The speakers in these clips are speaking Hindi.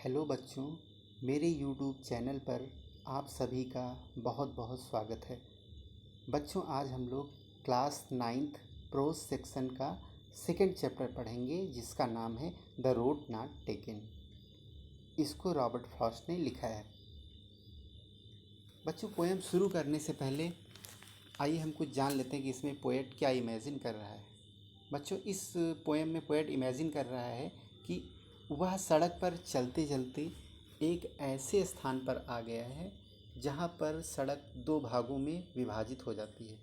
हेलो बच्चों, मेरे यूट्यूब चैनल पर आप सभी का बहुत बहुत स्वागत है। बच्चों, आज हम लोग क्लास 9th प्रोज सेक्शन का सेकंड चैप्टर पढ़ेंगे जिसका नाम है द रोड नॉट टेकन। इसको रॉबर्ट फ्रॉस्ट ने लिखा है। बच्चों, पोएम शुरू करने से पहले आइए हम कुछ जान लेते हैं कि इसमें पोएट क्या इमेजिन कर रहा है। बच्चों, इस पोएम में पोएट इमेजिन कर रहा है कि वह सड़क पर चलते चलते एक ऐसे स्थान पर आ गया है जहाँ पर सड़क दो भागों में विभाजित हो जाती है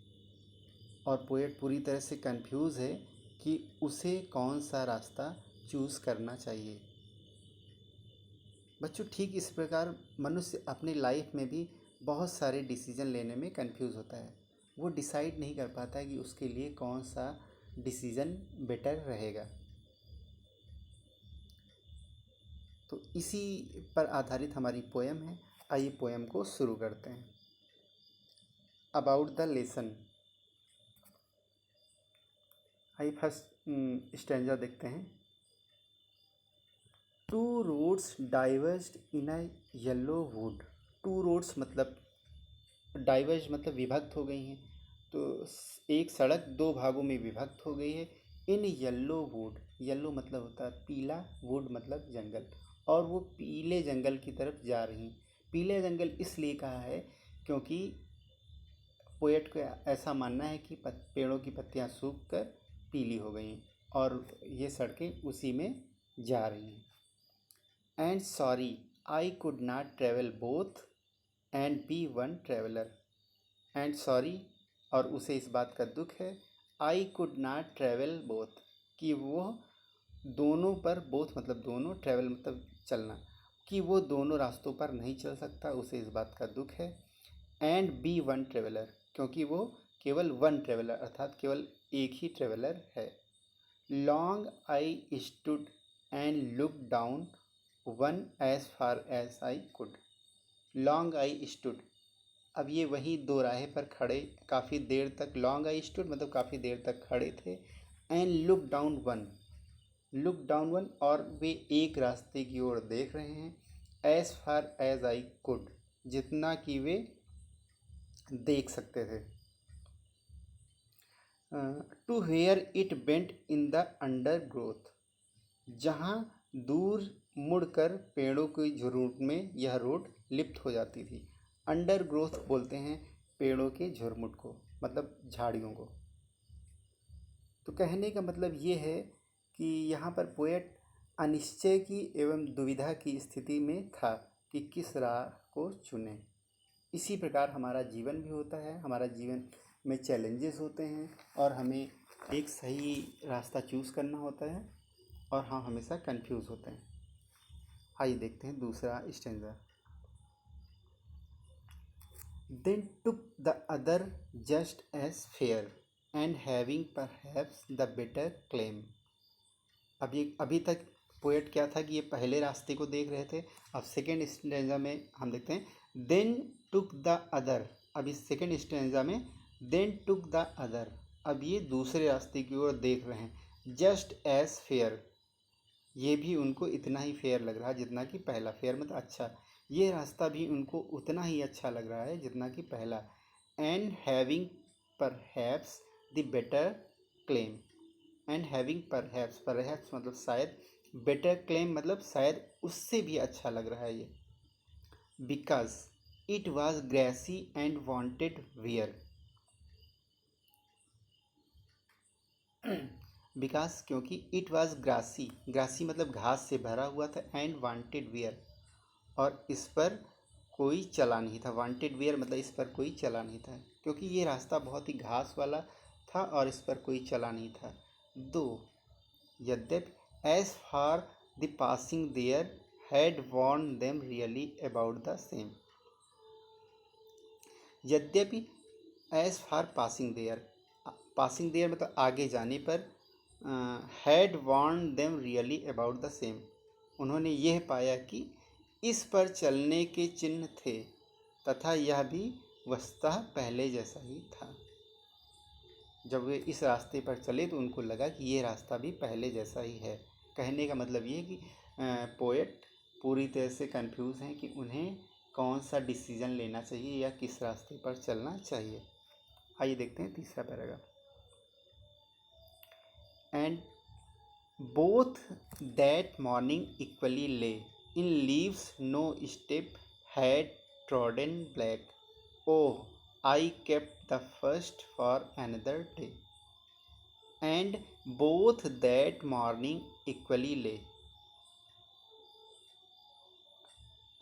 और पोएट पूरी तरह से कंफ्यूज है कि उसे कौन सा रास्ता चूज़ करना चाहिए। बच्चों, ठीक इस प्रकार मनुष्य अपनी लाइफ में भी बहुत सारे डिसीजन लेने में कंफ्यूज होता है। वो डिसाइड नहीं कर पाता है कि उसके लिए कौन सा डिसीज़न बेटर रहेगा। तो इसी पर आधारित हमारी पोएम है। आइए पोएम को शुरू करते हैं। About the lesson. आइए फर्स्ट स्टैंजा देखते हैं। Two roads divorced in a yellow would. Two roads मतलब डाइवर्ज मतलब विभक्त हो गई हैं। तो एक सड़क दो भागों में विभक्त हो गई है। इन येलो वुड, येलो मतलब होता है पीला, वुड मतलब जंगल, और वो पीले जंगल की तरफ जा रही हैं। पीले जंगल इसलिए कहा है क्योंकि पोएट का ऐसा मानना है कि पेड़ों की पत्तियां सूख कर पीली हो गई और ये सड़कें उसी में जा रही हैं। And sorry I could not travel both and be one traveller. And sorry, और उसे इस बात का दुख है, I could not travel both, कि वो दोनों पर, बोथ मतलब दोनों, ट्रैवल मतलब चलना, कि वो दोनों रास्तों पर नहीं चल सकता, उसे इस बात का दुख है। एंड बी वन ट्रेवलर, क्योंकि वो केवल वन ट्रेवलर अर्थात केवल एक ही ट्रेवलर है। Long I stood and look down one as far as I could. Long I stood, अब ये वही दो राहे पर खड़े काफ़ी देर तक, लॉन्ग आई स्टूड मतलब काफ़ी देर तक खड़े थे। And look down one, look down one, और वे एक रास्ते की ओर देख रहे हैं। As far as I could, जितना कि वे देख सकते थे। To where it bent in the undergrowth, जहाँ दूर मुड़कर पेड़ों की झुरमुट में यह रोड लिप्त हो जाती थी। अंडर ग्रोथ बोलते हैं पेड़ों के झुरमुट को, मतलब झाड़ियों को। तो कहने का मतलब ये है कि यहाँ पर पोएट अनिश्चय की एवं दुविधा की स्थिति में था कि किस राह को चुने। इसी प्रकार हमारा जीवन भी होता है। हमारा जीवन में चैलेंजेस होते हैं और हमें एक सही रास्ता चूज़ करना होता है और हम हमेशा कंफ्यूज होते हैं। आइए देखते हैं दूसरा stanza. Then took the other just as fair and having perhaps the better claim. अभी तक पोएट क्या था कि ये पहले रास्ते को देख रहे थे। अब सेकेंड स्टैंजा में हम देखते हैं देन टुक द अदर। अब इस सेकेंड स्टैंजा में देन टुक द अदर, अब ये दूसरे रास्ते की ओर देख रहे हैं। जस्ट एज फेयर, ये भी उनको इतना ही फेयर लग रहा है जितना कि पहला। फेयर मतलब अच्छा, ये रास्ता भी उनको उतना ही अच्छा लग रहा है जितना कि पहला। And having perhaps the better claim, and having perhaps, perhaps मतलब शायद, बेटर क्लेम मतलब शायद उससे भी अच्छा लग रहा है ये। Because it was grassy and wanted wear, because क्योंकि इट वॉज ग्रासी, ग्रासी मतलब घास से भरा हुआ था, एंड वांटेड वेयर, और इस पर कोई चला नहीं था। वांटेड वेयर मतलब इस पर कोई चला नहीं था, क्योंकि ये रास्ता बहुत ही घास वाला था और इस पर कोई चला नहीं था। दो यद्यपि as far the passing there had warned them really about the same. यद्यपि as far passing there, passing there मतलब आगे जाने पर, had warned them really about the same, उन्होंने यह पाया कि इस पर चलने के चिन्ह थे तथा यह भी वस्तुतः पहले जैसा ही था। जब वे इस रास्ते पर चले तो उनको लगा कि ये रास्ता भी पहले जैसा ही है। कहने का मतलब ये कि पोएट पूरी तरह से कंफ्यूज हैं कि उन्हें कौन सा डिसीजन लेना चाहिए या किस रास्ते पर चलना चाहिए। आइए देखते हैं तीसरा paragraph. And both that morning equally lay in leaves no step had trodden black, oh I kept the first for another day, and both that morning equally lay।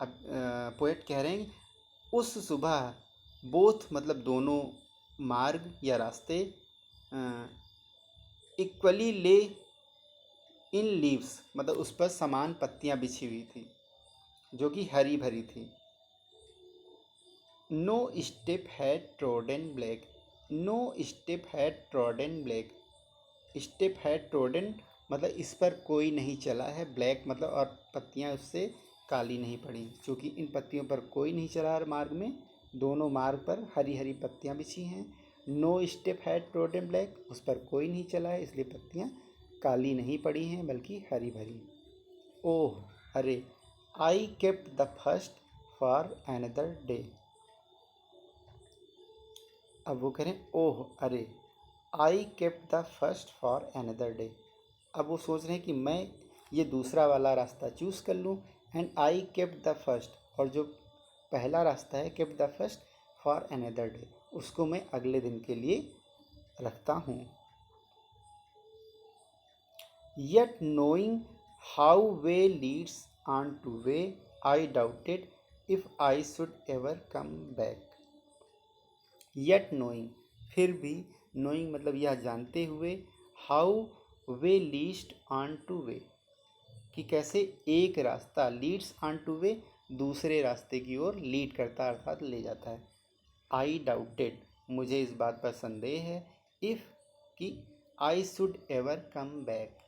अब पोएट कह रहे हैं उस सुबह बोथ मतलब दोनों मार्ग या रास्ते इक्वली ले इन लीव्स मतलब उस पर समान पत्तियां बिछी हुई थी जो कि हरी भरी थी। No step had trodden black, no step had trodden black, step had trodden मतलब इस पर कोई नहीं चला है, ब्लैक मतलब और पत्तियां उससे काली नहीं पड़ी, क्योंकि इन पत्तियों पर कोई नहीं चला है मार्ग में, दोनों मार्ग पर हरी हरी पत्तियां बिछी हैं। No step had trodden black, उस पर कोई नहीं चला है इसलिए पत्तियां काली नहीं पड़ी हैं बल्कि हरी भरी। ओह अरे, I kept the first for another day. अब वो करें ओह अरे, I kept the first for another day. अब वो सोच रहे हैं कि मैं ये दूसरा वाला रास्ता चूज़ कर लूँ, and I kept the first, और जो पहला रास्ता है kept the first for another day, उसको मैं अगले दिन के लिए रखता हूँ। Yet knowing how way Leeds on two way, I doubted if I should ever come back. Yet knowing फिर भी, नोइंग मतलब यह जानते हुए, how way Leeds on two way कि कैसे एक रास्ता लीड्स ऑन टू वे दूसरे रास्ते की ओर लीड करता अर्थात ले जाता है। आई डाउटेड मुझे इस बात पर संदेह है, इफ़ कि I should ever come back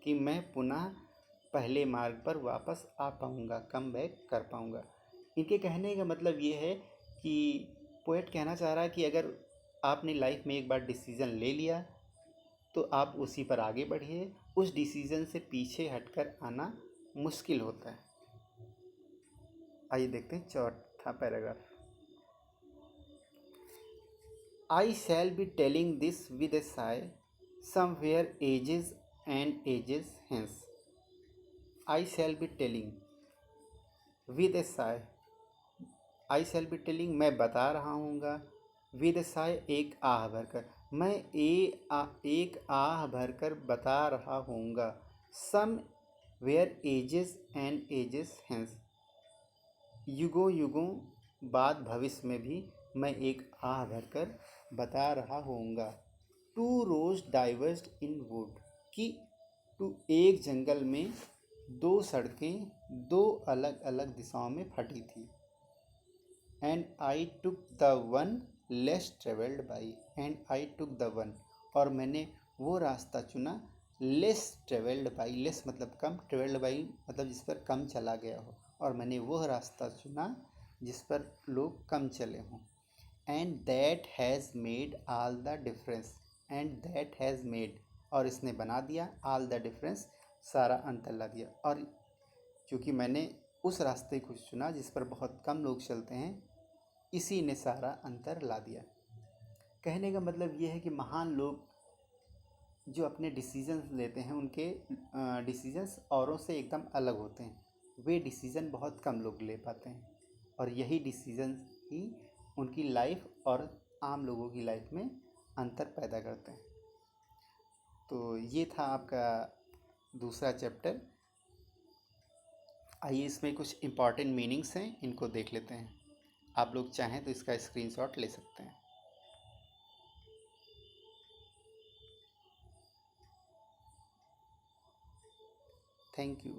कि मैं पुनः पहले मार्ग पर वापस आ पाऊँगा, कम बैक कर पाऊँगा। इनके कहने का मतलब ये है कि पोएट कहना चाह रहा है कि अगर आपने लाइफ में एक बार डिसीज़न ले लिया तो आप उसी पर आगे बढ़िए, उस डिसीज़न से पीछे हटकर आना मुश्किल होता है। आइए देखते हैं चौथा paragraph. I shall be telling this with a sigh somewhere ages and ages hence. I shall be telling with a sigh, I shall be telling मैं बता रहा हूँगा, विद साय एक आह भरकर, मैं एक आह भरकर बता रहा हूँगा, somewhere ages and ages hence युगों युगों बाद भविष्य में भी मैं एक आह भरकर बता रहा हूँगा। Two roads diverged in wood कि एक जंगल में दो सड़कें दो अलग अलग दिशाओं में फटी थी। And I took the one less travelled by, and I took the one और मैंने वो रास्ता चुना, लेस ट्रेवल्ड बाई, लेस मतलब कम, ट्रेवल्ड बाई मतलब जिस पर कम चला गया हो, और मैंने वह रास्ता चुना जिस पर लोग कम चले हों। And that has made all the difference, and that has made और इसने बना दिया, ऑल द डिफरेंस सारा अंतर ला दिया, और क्योंकि मैंने उस रास्ते को चुना जिस पर बहुत कम लोग चलते हैं, इसी ने सारा अंतर ला दिया। कहने का मतलब ये है कि महान लोग जो अपने डिसीजंस लेते हैं उनके डिसीजंस औरों से एकदम अलग होते हैं, वे डिसीज़न बहुत कम लोग ले पाते हैं, और यही डिसीजन ही उनकी लाइफ और आम लोगों की लाइफ में अंतर पैदा करते हैं। तो ये था आपका दूसरा चैप्टर। आइए इसमें कुछ इम्पॉर्टेंट मीनिंग्स हैं, इनको देख लेते हैं। आप लोग चाहें तो इसका स्क्रीनशॉट ले सकते हैं। Thank you.